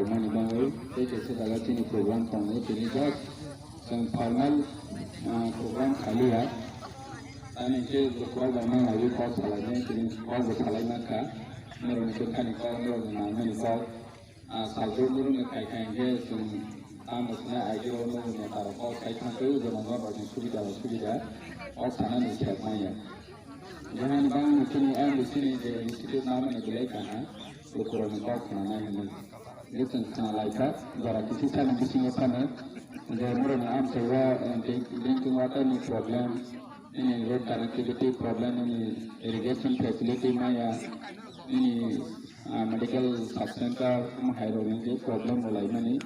money bank, take a Sagalati program from it, just some formal program Kalia, and it is the program I will call Salame, all the Salamaka, Mechanical, Mechanical, Salvador, I can get some. I don't know what I can do, the number of Suda, or Sana is Maya. Johan Bang, Kini, and the city, the Institute Naman of the Lake, the Koran, listen like that. There are two times missing a panel, and there are more than answer and drinking water problem, any road connectivity problem, any irrigation facility, Maya, any medical subcenter, hydrology problem, like many.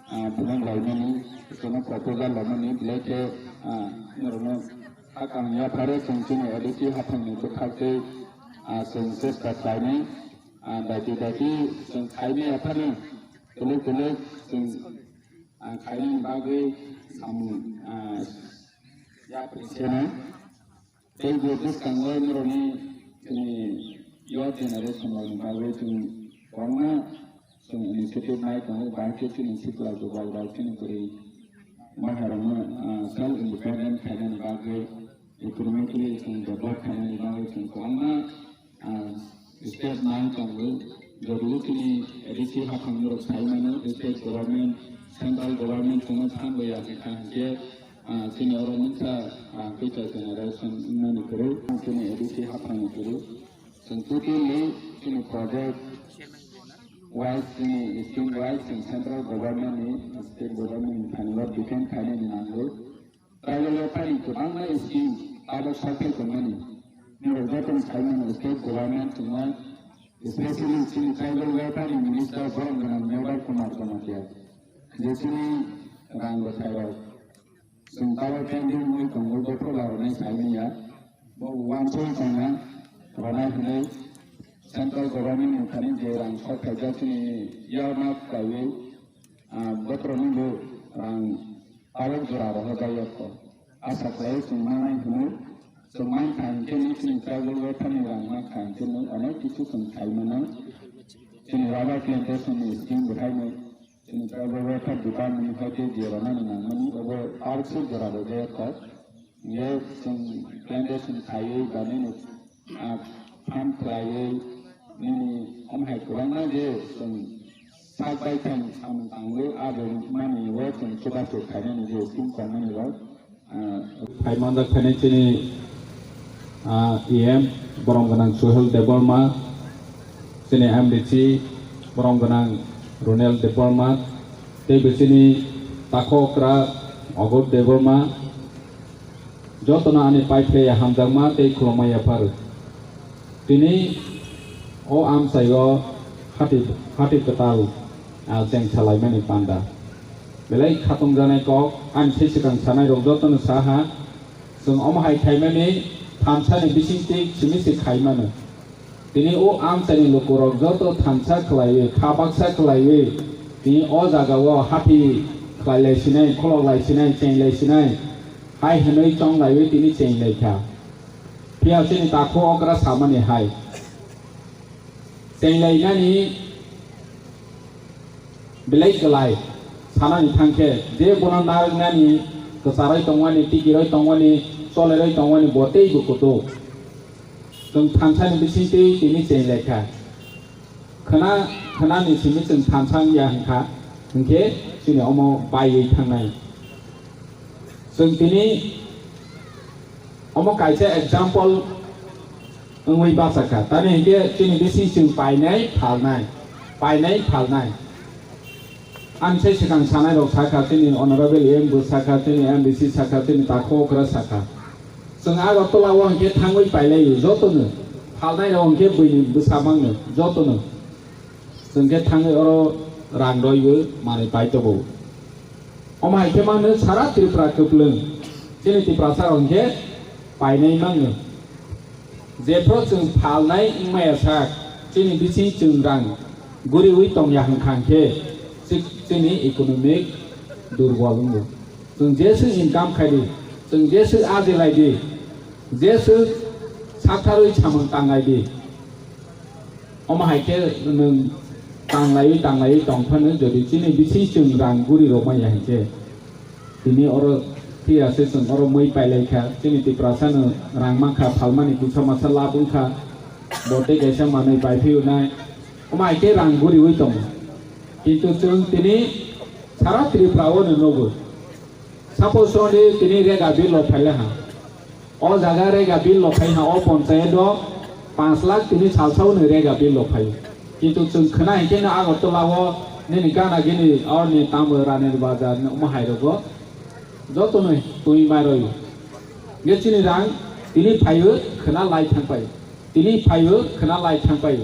Bukan lainnya karena proposal lainnya belakang akan ya pada sungguh ADC hapang itu kalau sungguh terkait dari sungguh apa nih boleh kain bagi kamu ya presiden tapi jadi sekarang ini ya generasi yang baru itu karena Institute naik kalau banyak institut lalu baru ini beri maharama self independent kajian bagi economically develop kajian bagi karena state naik kalau jadi ini ADC hak menurut saya mana state government central government semua sama ya kita sini orang minta kita generation ini perlu mungkin ADC hak menurut tentu ini project wise scheme wise in central government state government can work different kind of angle. Kalau paling kurangnya scheme ada satu company. Menurutkan saya state government semua, especially sini kalau paling minister borom dengan member kumar-kumar. Di sini orang berkaya. Sementara pending ini kemudian berlalu saya ya, bahwa wanita sana orang ini central government mungkin jarang kerja sini ya nak kaya betul ni orang awal berada di kau asal kaya semua kan sini travel wetan orang nak kan sini anak itu semua mana sini rakyat yang sini scheme berhai sini travel wetan dukan ni kerja jarang ni mana awal arsul berada di kau ya sini plantation kaya kami farm kaya ini hai kurang aja sampai kan tanggal ada mana yang coba kaya ni je simpan ni lah. Hai mandak kene sini EM borom ganang Suhel Deborma sini ADC borom ganang Ronel Deborma tapi sini tako kra Ogot Deborma jotona ane pipe ya hamdagma te kromaya par ini o am sayo hati ketal jeng salai mani panda belai khatung janai kok an sesekang sanai rongjoton saha sung om hai khai mani thansa ni bisingti simisi khai mana ini o am sani lokorok joto thansa khlaiwe khabaksa khlaiwe ini o jagawo hati khlailai sinai kholok lai sinai chenglai sinai hai hanoi chong laiwe tini chenglai kha pia sini takho okra samani hai chenglai nani belai kelai sana ni thangke de bonan narang nani kesarai tongwani tikiroi tongwani soleroi tongwani botei bukutu tung thansa ni bisingti tini chenglai kha khana ni simi chung thansang ya hangkha hangke sini omo bai thangnai sung tini omo kaisa example ngui ba sakha tani hangke sini bisi chung painai phalnai an sai sekang sanai rok sakha sini honorable em bu sakha sini MBC sakha sini takho kra sakha sung aga tola wa hangke thangui pailai jotono phalnai rok hangke buini busamang jotono sungke thangui oro randoi bu mani paitobo omai ke mane sara tripura keplung sini tiprasa hangke painai mang jepro chung phalnai wngma sak sini bisi chung rang guri ui tong yang khangke sini economic durwalung sung jesu income khaidi sung jesu adilai di jesu sakharui chamang tangai di omai ke nung tang lai tongphan jodi chini bisi chung rang guri romai hangche tini oro tia se sun oro moi pailai kha chini ti prasan rang makha phalmani kucha masala bunkha bote kaisa manai pai phiu nai omai ke rang guri oi tom kintu chung tini sara triprao nogo suppose only tini rega bill lo phaile ha o jaga rega bill lo phai ha o panchayat do 5 lakh tini salsau ne rega bill lo phai kintu chung khana hike na agartala o neni kana gini or ni tamra ne bazar na mahai rogo joto noi tui maroi ngechini rang tini phaiu khana lai thangpai tini phaiu khana lai thangpai